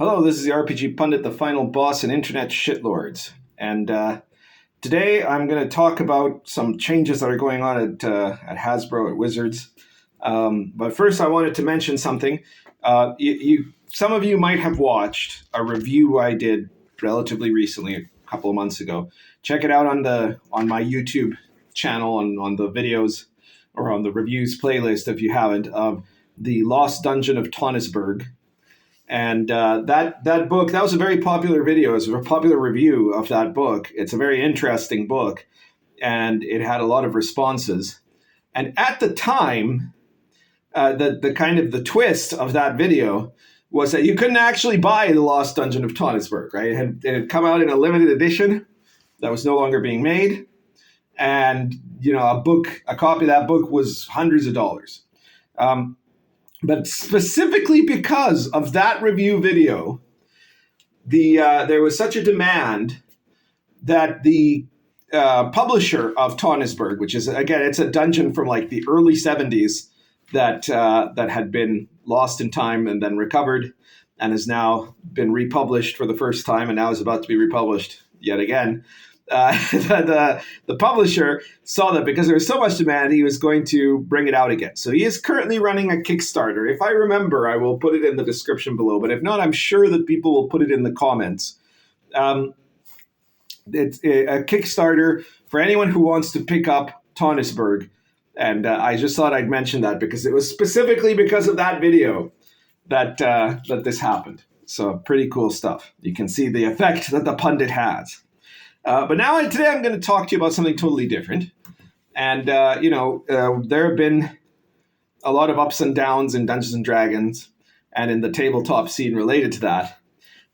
Hello, this is the RPG Pundit, the final boss and internet shitlords. And today I'm going to talk about some changes that are going on at Hasbro, at Wizards. But first I wanted to mention something. Some of you might have watched a review I did relatively recently, a couple of months ago. Check it out on my YouTube channel, on the videos, or on the reviews playlist if you haven't, of The Lost Dungeon of Tawnisberg. And that book, that was a very popular video. It was a popular review of that book. It's a very interesting book, and it had a lot of responses. And at the time, the kind of the twist of that video was that you couldn't actually buy The Lost Dungeon of Tawnisberg, right? It had come out in a limited edition that was no longer being made. And, a copy of that book was hundreds of dollars. But specifically because of that review video, there was such a demand that the publisher of Tawnisberg, which is, again, it's a dungeon from like the early 70s that had been lost in time and then recovered and has now been republished for the first time and now is about to be republished yet again. The publisher saw that because there was so much demand, he was going to bring it out again. So he is currently running a Kickstarter. If I remember, I will put it in the description below. But if not, I'm sure that people will put it in the comments. It's a Kickstarter for anyone who wants to pick up Tawnisberg. And I just thought I'd mention that because it was specifically because of that video that this happened. So pretty cool stuff. You can see the effect that the pundit has. But now today I'm going to talk to you about something totally different. And, there have been a lot of ups and downs in Dungeons and Dragons and in the tabletop scene related to that.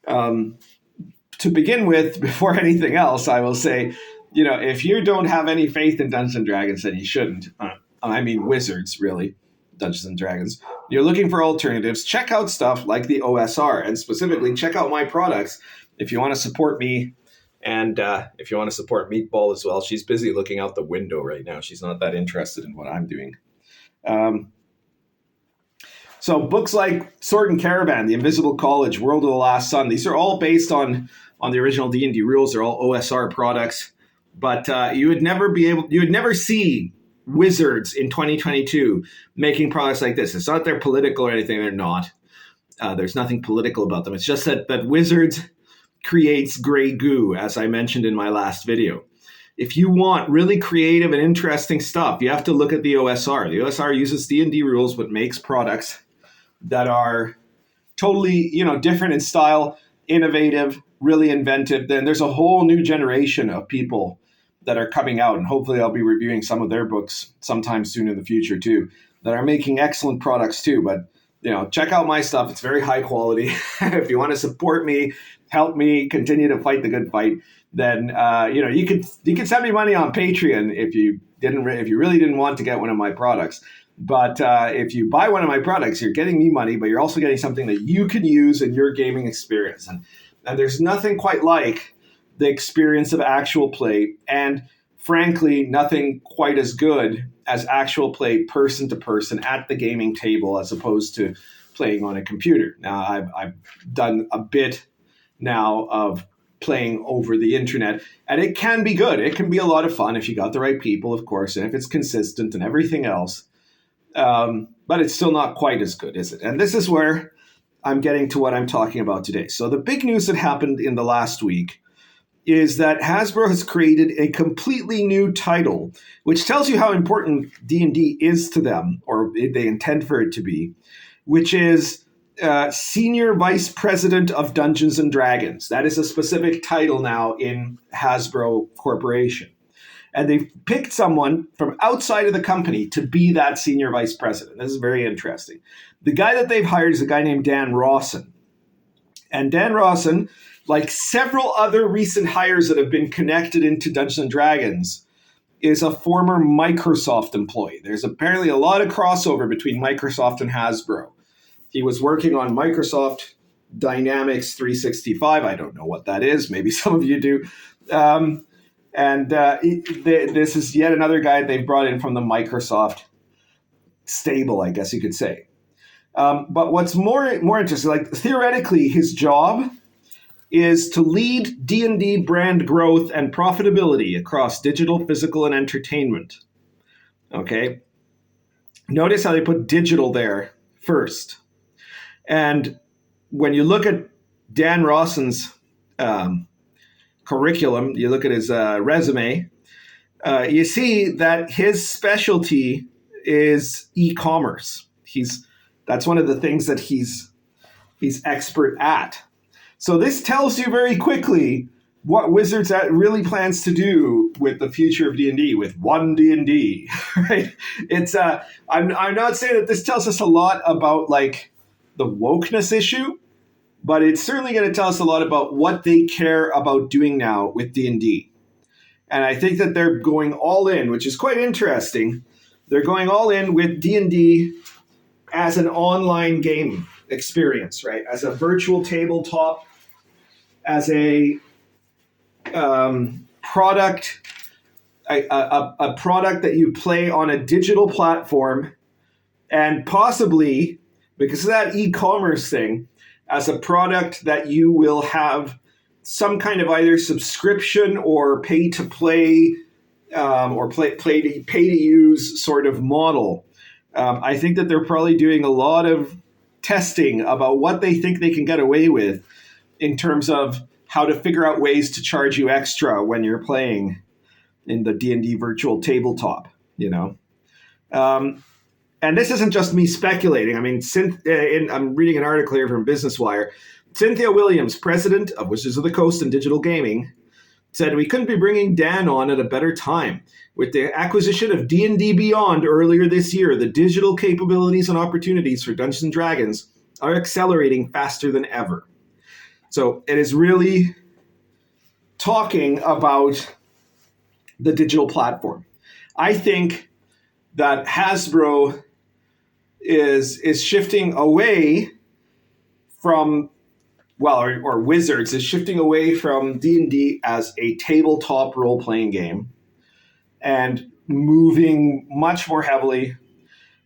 To begin with, before anything else, I will say, if you don't have any faith in Dungeons and Dragons, then you shouldn't. I mean, Wizards, really, Dungeons and Dragons. You're looking for alternatives. Check out stuff like the OSR, and specifically check out my products if you want to support me. And if you want to support Meatball as well, she's busy looking out the window right now. She's not that interested in what I'm doing. So books like Sword and Caravan, The Invisible College, World of the Last Sun, these are all based on the original D&D rules. They're all OSR products. But you would never see Wizards in 2022 making products like this. It's not they're political or anything. They're not. There's nothing political about them. It's just that Wizards creates gray goo, as I mentioned in my last video. If you want really creative and interesting stuff, you have to look at the OSR. The OSR uses D&D rules, but makes products that are totally, different in style, innovative, really inventive. Then there's a whole new generation of people that are coming out, and hopefully I'll be reviewing some of their books sometime soon in the future too, that are making excellent products too. But check out my stuff. It's very high quality. If you want to support me, help me continue to fight the good fight, then you could send me money on Patreon if you really didn't want to get one of my products. But if you buy one of my products, you're getting me money, but you're also getting something that you can use in your gaming experience. And there's nothing quite like the experience of actual play, and frankly, nothing quite as good as actual play person to person at the gaming table as opposed to playing on a computer. Now, I've done a bit now of playing over the internet, and it can be good. It can be a lot of fun if you got the right people, of course, and if it's consistent and everything else. But it's still not quite as good, is it? And this is where I'm getting to what I'm talking about today. So the big news that happened in the last week is that Hasbro has created a completely new title, which tells you how important D&D is to them, or they intend for it to be, which is Senior Vice President of Dungeons and Dragons. That is a specific title now in Hasbro Corporation. And they've picked someone from outside of the company to be that Senior Vice President. This is very interesting. The guy that they've hired is a guy named Dan Rawson. And Dan Rawson, like several other recent hires that have been connected into Dungeons and Dragons, is a former Microsoft employee. There's apparently a lot of crossover between Microsoft and Hasbro. He was working on Microsoft Dynamics 365. I don't know what that is. Maybe some of you do. This is yet another guy they've brought in from the Microsoft stable, I guess you could say. But what's more interesting, like theoretically, his job is to lead D&D brand growth and profitability across digital, physical, and entertainment. Okay? Notice how they put digital there first. And when you look at Dan Rawson's curriculum, you look at his resume, you see that his specialty is e-commerce. That's one of the things that he's expert at. So this tells you very quickly what Wizards really plans to do with the future of D&D, with one D&D, right? It's I'm not saying that this tells us a lot about like the wokeness issue, but it's certainly going to tell us a lot about what they care about doing now with D&D. And I think that they're going all in, which is quite interesting. They're going all in with D&D as an online game experience, right? As a virtual tabletop, as a product, a product that you play on a digital platform, and possibly, because of that e-commerce thing, as a product that you will have some kind of either subscription or pay to play or pay to use sort of model. I think that they're probably doing a lot of testing about what they think they can get away with in terms of how to figure out ways to charge you extra when you're playing in the D&D virtual tabletop, you know. And this isn't just me speculating. I mean, I'm reading an article here from Business Wire. Cynthia Williams, president of Wizards of the Coast and Digital Gaming, said, "We couldn't be bringing Dan on at a better time. With the acquisition of D&D Beyond earlier this year, the digital capabilities and opportunities for Dungeons & Dragons are accelerating faster than ever." So it is really talking about the digital platform. I think that Hasbro is shifting away from, or Wizards is shifting away from D&D as a tabletop role-playing game and moving much more heavily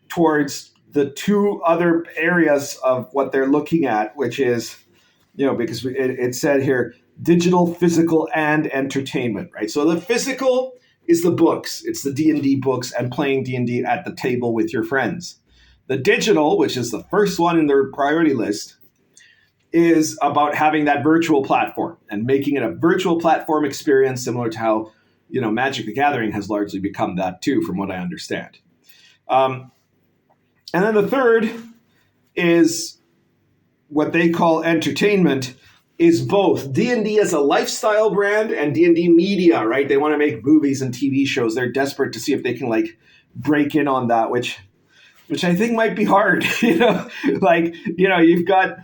towards the two other areas of what they're looking at, which is, you know, because it said here, digital, physical, and entertainment, right? So the physical is the books. It's the D&D books and playing D&D at the table with your friends. The digital, which is the first one in their priority list, is about having that virtual platform and making it a virtual platform experience, similar to how, you know, Magic the Gathering has largely become that too, from what I understand. And then the third is what they call entertainment, is both D&D as a lifestyle brand and D&D media, right? They want to make movies and TV shows. They're desperate to see if they can like break in on that, which I think might be hard, you know, like, you know, you've got,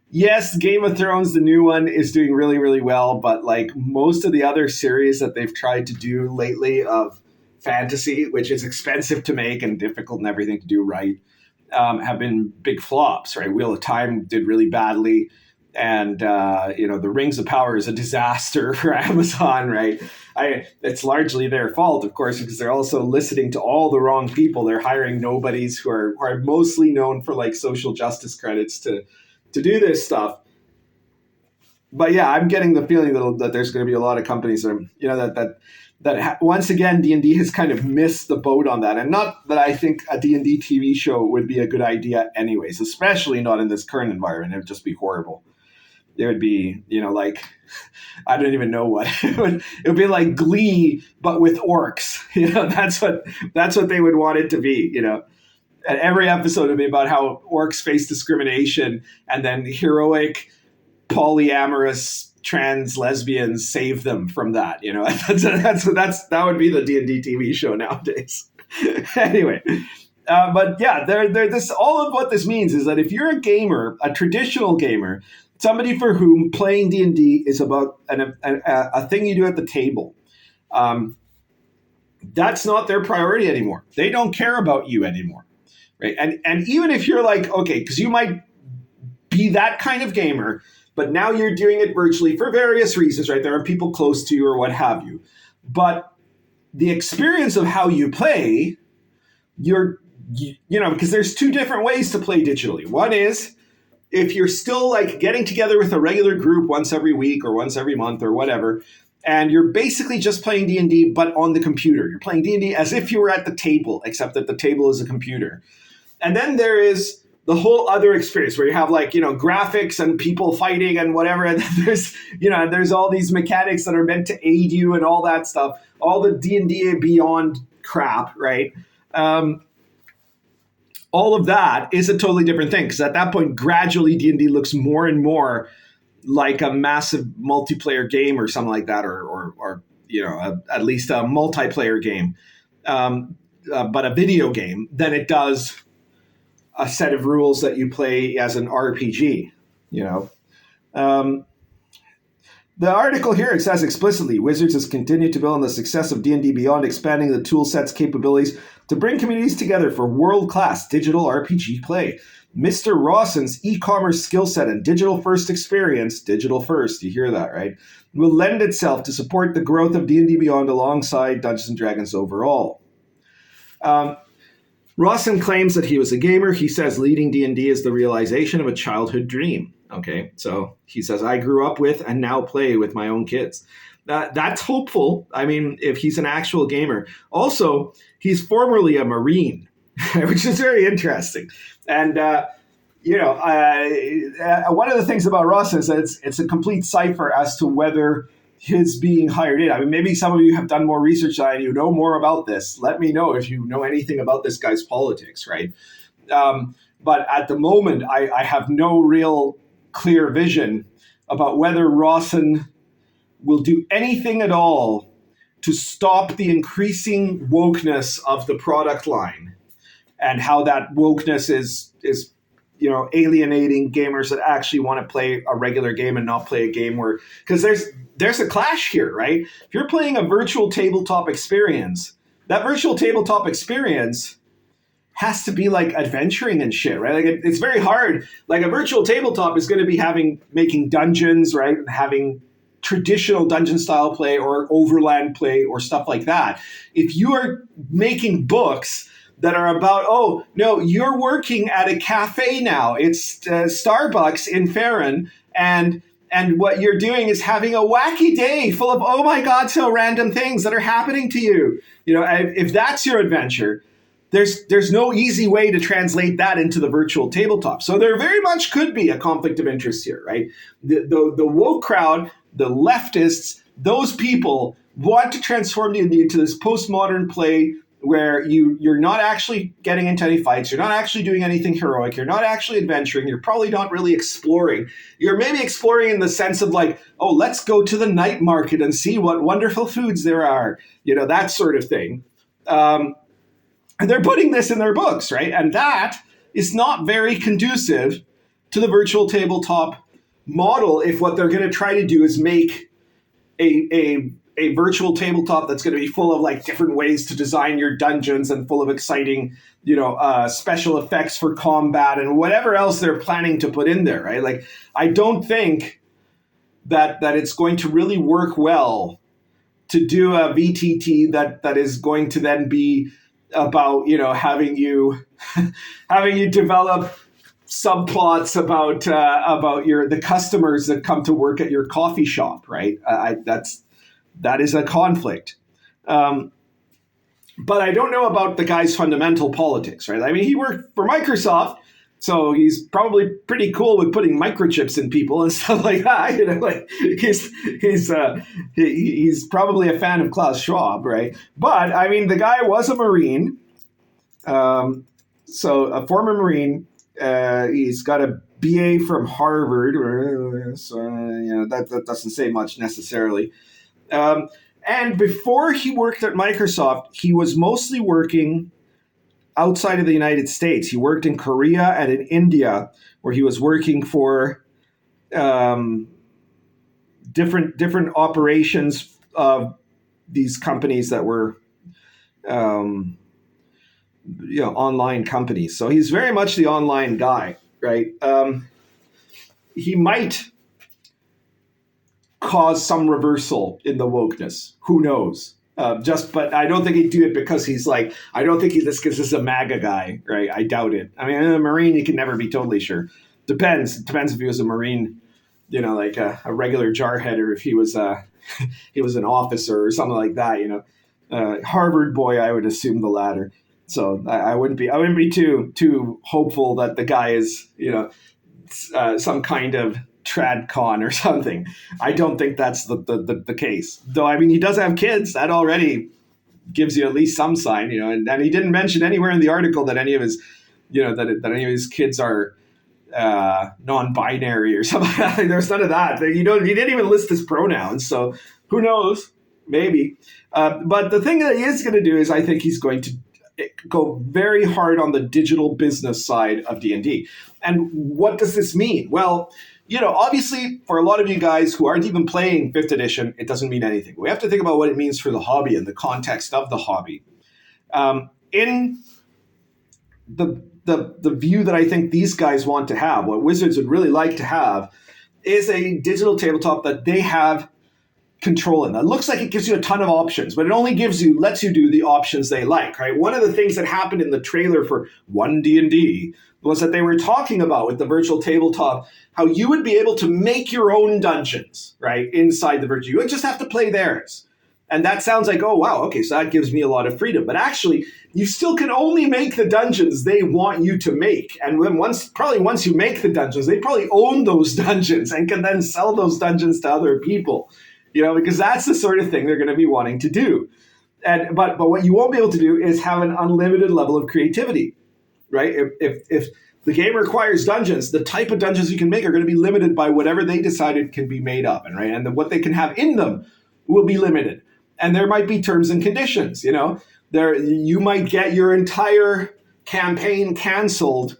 yes, Game of Thrones, the new one, is doing really, really well, but like most of the other series that they've tried to do lately of fantasy, which is expensive to make and difficult and everything to do right, have been big flops, right? Wheel of Time did really badly. And, you know, the Rings of Power is a disaster for Amazon, right? It's largely their fault, of course, because they're also listening to all the wrong people. They're hiring nobodies who are mostly known for like social justice credits to do this stuff. But yeah, I'm getting the feeling that there's going to be a lot of companies that, you know, that once again, D&D has kind of missed the boat on that. And not that I think a D&D TV show would be a good idea anyways, especially not in this current environment. It would just be horrible. It would be, you know, like, I don't even know what. It would be like Glee, but with orcs. You know, that's what they would want it to be, you know. And every episode would be about how orcs face discrimination and then heroic polyamorous trans lesbians save them from that, you know. That would be the D&D TV show nowadays. Anyway, but yeah, this all of what this means is that if you're a gamer, a traditional gamer, somebody for whom playing D&D is about a thing you do at the table, that's not their priority anymore. They don't care about you anymore, right? And even if you're like, okay, because you might be that kind of gamer, but now you're doing it virtually for various reasons, right? There are people close to you or what have you. But the experience of how you play, you're because there's two different ways to play digitally. One is if you're still like getting together with a regular group once every week or once every month or whatever, and you're basically just playing D&D, but on the computer. You're playing D&D as if you were at the table, except that the table is a computer. And then there is the whole other experience where you have like, graphics and people fighting and whatever. And there's all these mechanics that are meant to aid you and all that stuff, all the D&D Beyond crap, right? All of that is a totally different thing, because at that point, gradually D&D looks more and more like a massive multiplayer game or something like that, or at least a multiplayer game, but a video game, than it does a set of rules that you play as an RPG. The article here, it says explicitly, Wizards has continued to build on the success of D&D Beyond, expanding the tool set's capabilities to bring communities together for world-class digital RPG play. Mr. Rawson's e-commerce skill set and digital-first experience, digital-first, you hear that, right, will lend itself to support the growth of D&D Beyond alongside Dungeons & Dragons overall. Rawson claims that he was a gamer. He says leading D&D is the realization of a childhood dream. Okay, so he says, I grew up with and now play with my own kids. That's hopeful. I mean, if he's an actual gamer. Also, he's formerly a Marine, which is very interesting. And, one of the things about Ross is that it's a complete cipher as to whether his being hired in. I mean, maybe some of you have done more research than I do, know more about this. Let me know if you know anything about this guy's politics, right? But at the moment, I have no real clear vision about whether Rawson will do anything at all to stop the increasing wokeness of the product line, and how that wokeness is alienating gamers that actually want to play a regular game and not play a game where, because there's a clash here, right? If you're playing a virtual tabletop experience, that virtual tabletop experience has to be like adventuring and shit, right? Like it's very hard. Like a virtual tabletop is going to be making dungeons, right? And having traditional dungeon style play or overland play or stuff like that. If you are making books that are about, oh, no, you're working at a cafe now. It's Starbucks in Farron, and what you're doing is having a wacky day full of, oh my God, so random things that are happening to you. If that's your adventure, there's no easy way to translate that into the virtual tabletop. So there very much could be a conflict of interest here, right? The woke crowd, the leftists, those people want to transform D&D into this postmodern play where you're not actually getting into any fights, you're not actually doing anything heroic, you're not actually adventuring, you're probably not really exploring. You're maybe exploring in the sense of like, oh, let's go to the night market and see what wonderful foods there are, that sort of thing. And they're putting this in their books, right? And that is not very conducive to the virtual tabletop model if what they're going to try to do is make a virtual tabletop that's going to be full of like different ways to design your dungeons and full of exciting, special effects for combat and whatever else they're planning to put in there, right? Like, I don't think that it's going to really work well to do a VTT that is going to then be about, having you develop subplots about the customers that come to work at your coffee shop, right? That is a conflict. But I don't know about the guy's fundamental politics, right? I mean, he worked for Microsoft, so he's probably pretty cool with putting microchips in people and stuff like that. Like he's probably a fan of Klaus Schwab, right? But I mean, the guy was a Marine, so a former Marine. He's got a BA from Harvard, so that doesn't say much necessarily. And before he worked at Microsoft, he was mostly working outside of the United States. He worked in Korea and in India, where he was working for different operations of these companies that were online companies. So he's very much the online guy, right? He might cause some reversal in the wokeness. Who knows? But I don't think he'd do it because he's like, I don't think this is a MAGA guy, right? I doubt it. I mean, a Marine, you can never be totally sure. Depends. It depends if he was a Marine, like a regular jarhead, or if he was he was an officer or something like that. Harvard boy, I would assume the latter. So I wouldn't be too hopeful that the guy is some kind of tradcon or something. I don't think that's the case. Though, I mean, he does have kids. That already gives you at least some sign, and he didn't mention anywhere in the article that any of his, that any of his kids are non-binary or something. There's none of that. He didn't even list his pronouns. So who knows? Maybe. But the thing that he is going to do is, I think he's going to go very hard on the digital business side of D&D. And what does this mean? Well, obviously, for a lot of you guys who aren't even playing 5th edition, it doesn't mean anything. We have to think about what it means for the hobby and the context of the hobby. In the view that I think these guys want to have, what Wizards would really like to have, is a digital tabletop that they have control in. That looks like it gives you a ton of options, but it only lets you do the options they like, right? One of the things that happened in the trailer for One D&D was that they were talking about, with the virtual tabletop, how you would be able to make your own dungeons, right, inside the virtual. You would just have to play theirs. And that sounds like, oh, wow, okay, so that gives me a lot of freedom. But actually, you still can only make the dungeons they want you to make. And then once you make the dungeons, they probably own those dungeons and can then sell those dungeons to other people, because that's the sort of thing they're going to be wanting to do. But what you won't be able to do is have an unlimited level of creativity. Right? If the game requires dungeons, the type of dungeons you can make are going to be limited by whatever they decided can be made up, and what they can have in them will be limited. And there might be terms and conditions. You might get your entire campaign canceled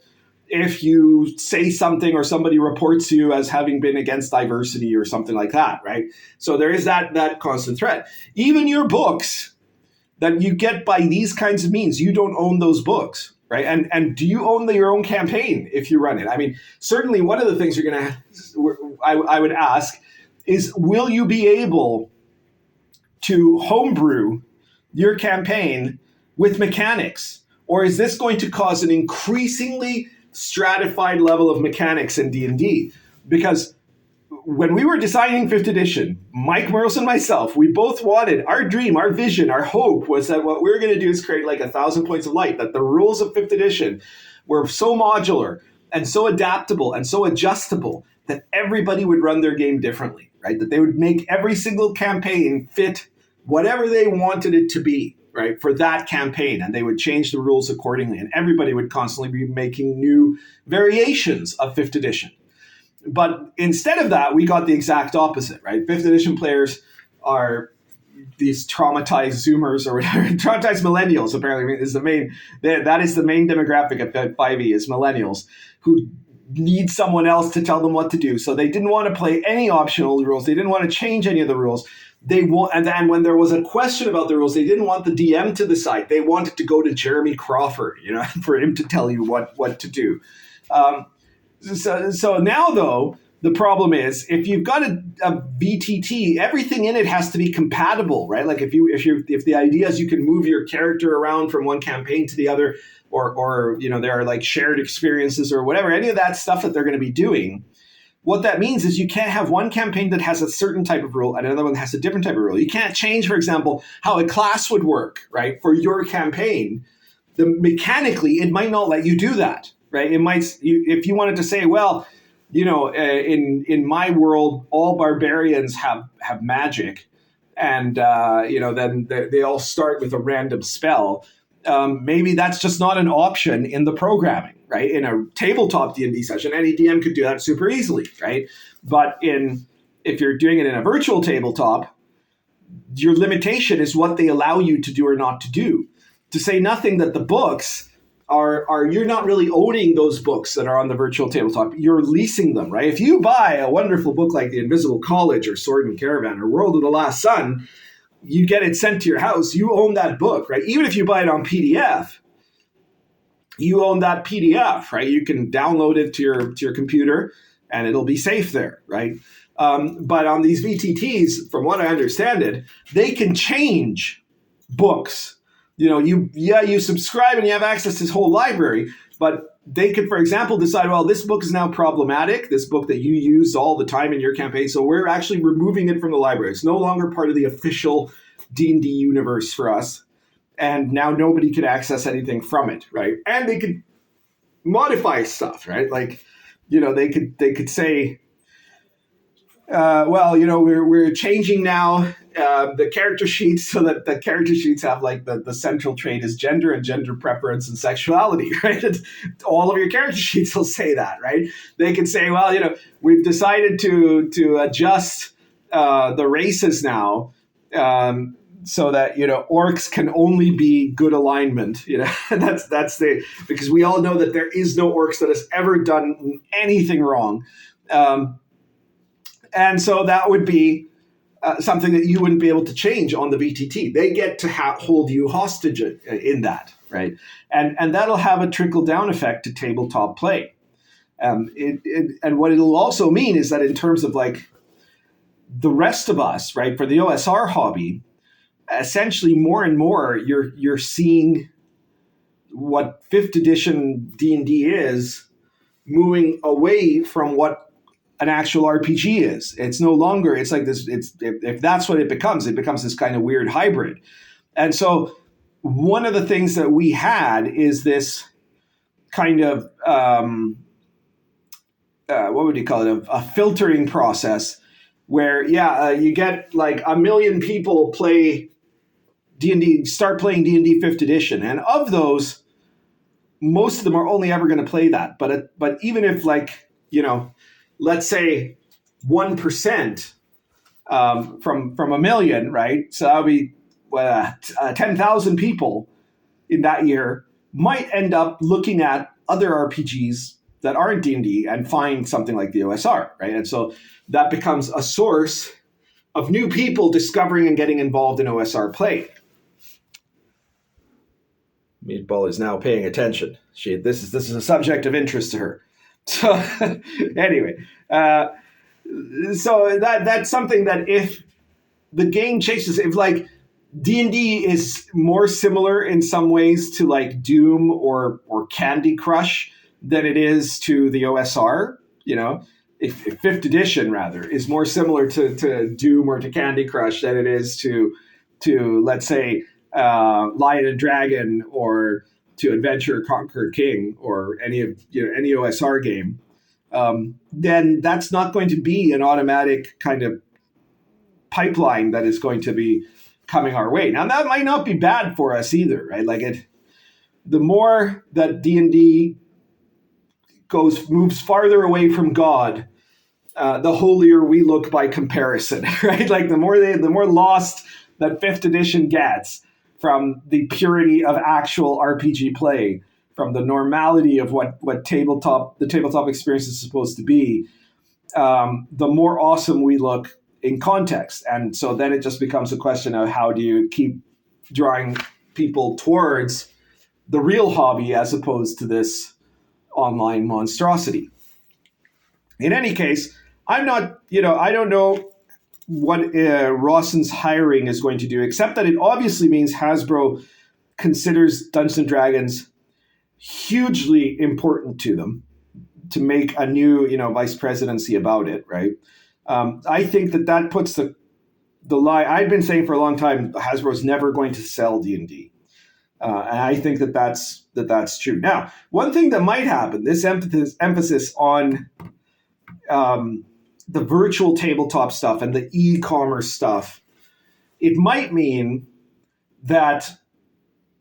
if you say something or somebody reports you as having been against diversity or something like that, right? So there is that constant threat. Even your books that you get by these kinds of means, you don't own those books. Right. And do you own your own campaign if you run it? I mean, certainly one of the things I would ask is, will you be able to homebrew your campaign with mechanics? Or is this going to cause an increasingly stratified level of mechanics in D&D? Because when we were designing 5th edition, Mike Merles and myself, we both wanted, our dream, our vision, our hope was that what we were going to do is create like 1,000 points of light, that the rules of 5th edition were so modular and so adaptable and so adjustable that everybody would run their game differently, right? That they would make every single campaign fit whatever they wanted it to be, right, for that campaign. And they would change the rules accordingly. And everybody would constantly be making new variations of 5th edition. But instead of that, we got the exact opposite, right? 5th edition players are these traumatized Zoomers or whatever, traumatized millennials, apparently, is that is the main demographic of 5e, is millennials who need someone else to tell them what to do. So they didn't want to play any optional rules. They didn't want to change any of the rules. And when there was a question about the rules, they didn't want the DM to decide. They wanted to go to Jeremy Crawford, for him to tell you what to do. So now, though, the problem is, if you've got a VTT, everything in it has to be compatible, right? Like if the idea is you can move your character around from one campaign to the other, or there are like shared experiences or whatever, any of that stuff that they're going to be doing. What that means is you can't have one campaign that has a certain type of rule and another one that has a different type of rule. You can't change, for example, how a class would work, right, for your campaign. Mechanically, it might not let you do that. Right, if you wanted to say, well, in my world, all barbarians have magic, and then they all start with a random spell. Maybe that's just not an option in the programming, right? In a tabletop D&D session, any DM could do that super easily, right? But if you're doing it in a virtual tabletop, your limitation is what they allow you to do or not to do. To say nothing that the books are you're not really owning those books that are on the virtual tabletop. You're leasing them, right? If you buy a wonderful book like The Invisible College or Sword and Caravan or World of the Last Sun, you get it sent to your house. You own that book, right? Even if you buy it on PDF, you own that PDF, right? You can download it to your computer and it'll be safe there, right? But on these VTTs, from what I understand it, they can change books. You subscribe and you have access to this whole library, but they could, for example, decide, well, this book is now problematic, this book that you use all the time in your campaign, so we're actually removing it from the library. It's no longer part of the official D&D universe for us, and now nobody could access anything from it, right? And they could modify stuff, right? Like, they could say, we're changing now the character sheets so that the character sheets have like the central trait is gender and gender preference and sexuality, right? All of your character sheets will say that, right? They could say, well, we've decided to adjust the races now so that orcs can only be good alignment. That's because we all know that there is no orcs that has ever done anything wrong. And so that would be something that you wouldn't be able to change on the VTT. They get to hold you hostage in that, right? And that'll have a trickle-down effect to tabletop play. And what it'll also mean is that in terms of like the rest of us, right, for the OSR hobby, essentially more and more you're seeing what 5th edition D&D is moving away from what an actual RPG is. It's no longer, it's like this, if that's what it becomes this kind of weird hybrid. And so one of the things that we had is this kind of, what would you call it? A filtering process where, you get like 1 million people play D&D, start playing D&D 5th edition. And of those, most of them are only ever going to play that. But even if like, let's say 1% from 1 million, right? So that would be 10,000 people in that year might end up looking at other RPGs that aren't D&D and find something like the OSR, right? And so that becomes a source of new people discovering and getting involved in OSR play. Meatball is now paying attention. This is a subject of interest to her. So anyway, so that's something that if the game changes, if like D&D is more similar in some ways to like Doom or Candy Crush than it is to the OSR, if 5th edition rather is more similar to Doom or to Candy Crush than it is to let's say Lion and Dragon or to Adventure Conquer King or any OSR game, then that's not going to be an automatic kind of pipeline that is going to be coming our way. Now that might not be bad for us either, right? Like the more that D&D moves farther away from God, the holier we look by comparison, right? Like the more lost that 5th edition gets from the purity of actual RPG play, from the normality of what the tabletop experience is supposed to be, the more awesome we look in context. And so then it just becomes a question of how do you keep drawing people towards the real hobby as opposed to this online monstrosity. In any case, I don't know what Rawson's hiring is going to do, except that it obviously means Hasbro considers Dungeons & Dragons hugely important to them to make a new, vice presidency about it, right? I think that puts the lie. I've been saying for a long time, Hasbro's never going to sell D&D. And I think that's true. Now, one thing that might happen, this emphasis on the virtual tabletop stuff and the e-commerce stuff, it might mean that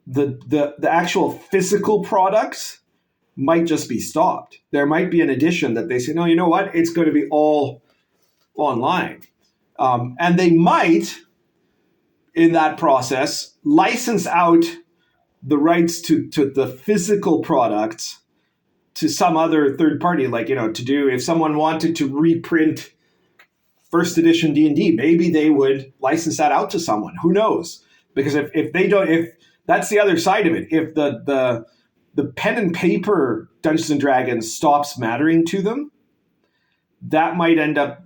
the actual physical products might just be stopped. There might be an edition that they say, no, you know what? It's going to be all online. And they might, in that process, license out the rights to the physical products to some other third party, like, to do, if someone wanted to reprint 1st edition D&D, maybe they would license that out to someone. Who knows? Because if they don't, if that's the other side of it, if the pen and paper Dungeons and Dragons stops mattering to them, that might end up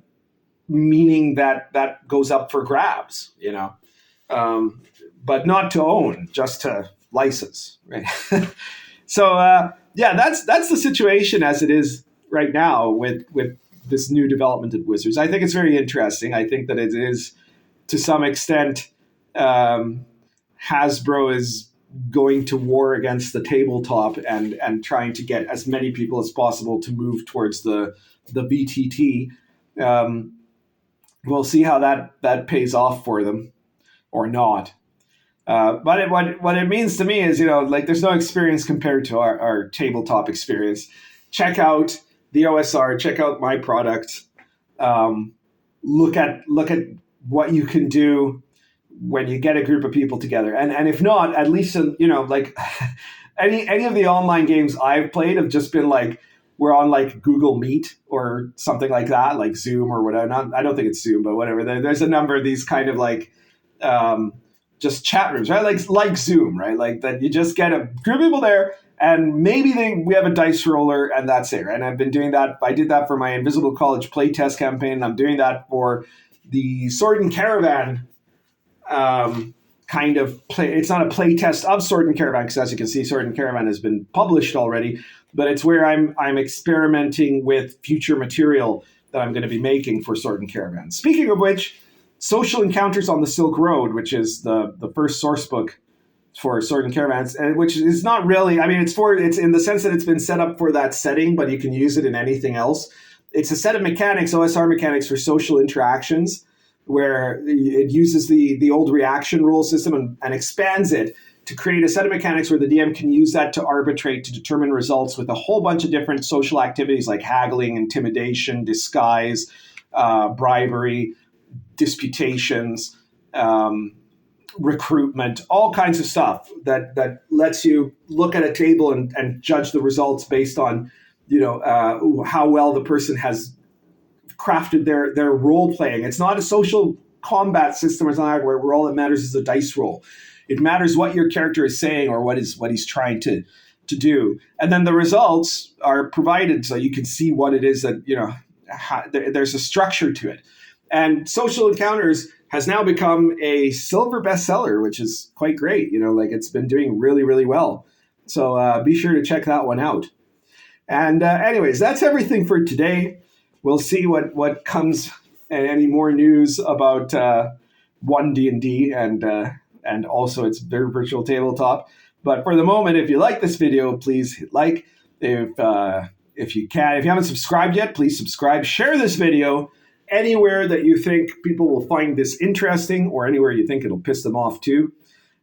meaning that goes up for grabs, but not to own, just to license, right? So that's the situation as it is right now with this new development at Wizards. I think it's very interesting. I think that it is, to some extent, Hasbro is going to war against the tabletop and trying to get as many people as possible to move towards the VTT. We'll see how that pays off for them or not. But what it means to me is, like, there's no experience compared to our tabletop experience. Check out the OSR, check out my product. Look at what you can do when you get a group of people together. And if not, at least, like any of the online games I've played have just been like, we're on like Google Meet or something like that, like Zoom or whatever. I don't think it's Zoom, but whatever. There's a number of these kind of like just chat rooms, right? Like Zoom, right? Like that you just get a group of people there, and maybe we have a dice roller, and that's it. Right? And I've been doing that. I did that for my Invisible College playtest campaign. And I'm doing that for the Sword and Caravan kind of play. It's not a playtest of Sword and Caravan, because as you can see, Sword and Caravan has been published already. But it's where I'm experimenting with future material that I'm going to be making for Sword and Caravan. Speaking of which, Social Encounters on the Silk Road, which is the first source book for Sword and Caravans, and which is not really, I mean, it's in the sense that it's been set up for that setting, but you can use it in anything else. It's a set of mechanics, OSR mechanics for social interactions, where it uses the old reaction rule system and expands it to create a set of mechanics where the DM can use that to arbitrate, to determine results with a whole bunch of different social activities like haggling, intimidation, disguise, bribery, disputations, recruitment, all kinds of stuff that lets you look at a table and judge the results based on, how well the person has crafted their role playing. It's not a social combat system or something where all that matters is the dice roll. It matters what your character is saying or what he's trying to do. And then the results are provided so you can see what it is that, there's a structure to it. And Social Encounters has now become a silver bestseller, which is quite great. It's been doing really, really well. So be sure to check that one out. And anyways, that's everything for today. We'll see what comes and any more news about One D&D and also its virtual tabletop. But for the moment, if you like this video, please hit like. If you haven't subscribed yet, please subscribe. Share this video anywhere that you think people will find this interesting, or anywhere you think it'll piss them off too.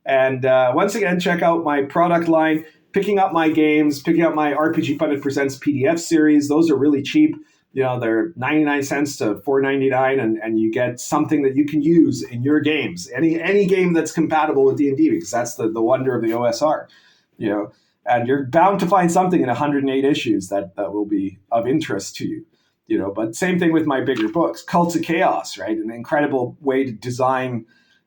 And once again, check out my product line, picking up my games, picking up my RPG Pundit Presents PDF series. Those are really cheap. They're 99 cents to $4.99, and you get something that you can use in your games. Any game that's compatible with D&D, because that's the wonder of the OSR. And you're bound to find something in 108 issues that will be of interest to you. But same thing with my bigger books, Cults of Chaos, right? An incredible way to design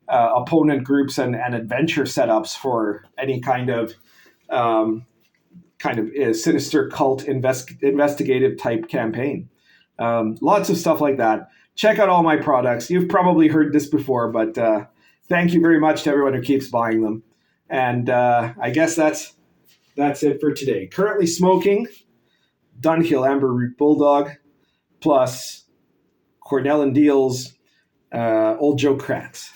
opponent groups and adventure setups for any kind of sinister cult investigative type campaign. Lots of stuff like that. Check out all my products. You've probably heard this before, but thank you very much to everyone who keeps buying them. And I guess that's it for today. Currently smoking Dunhill Amber Root Bulldog plus Cornell and Deal's Old Joe Kratz.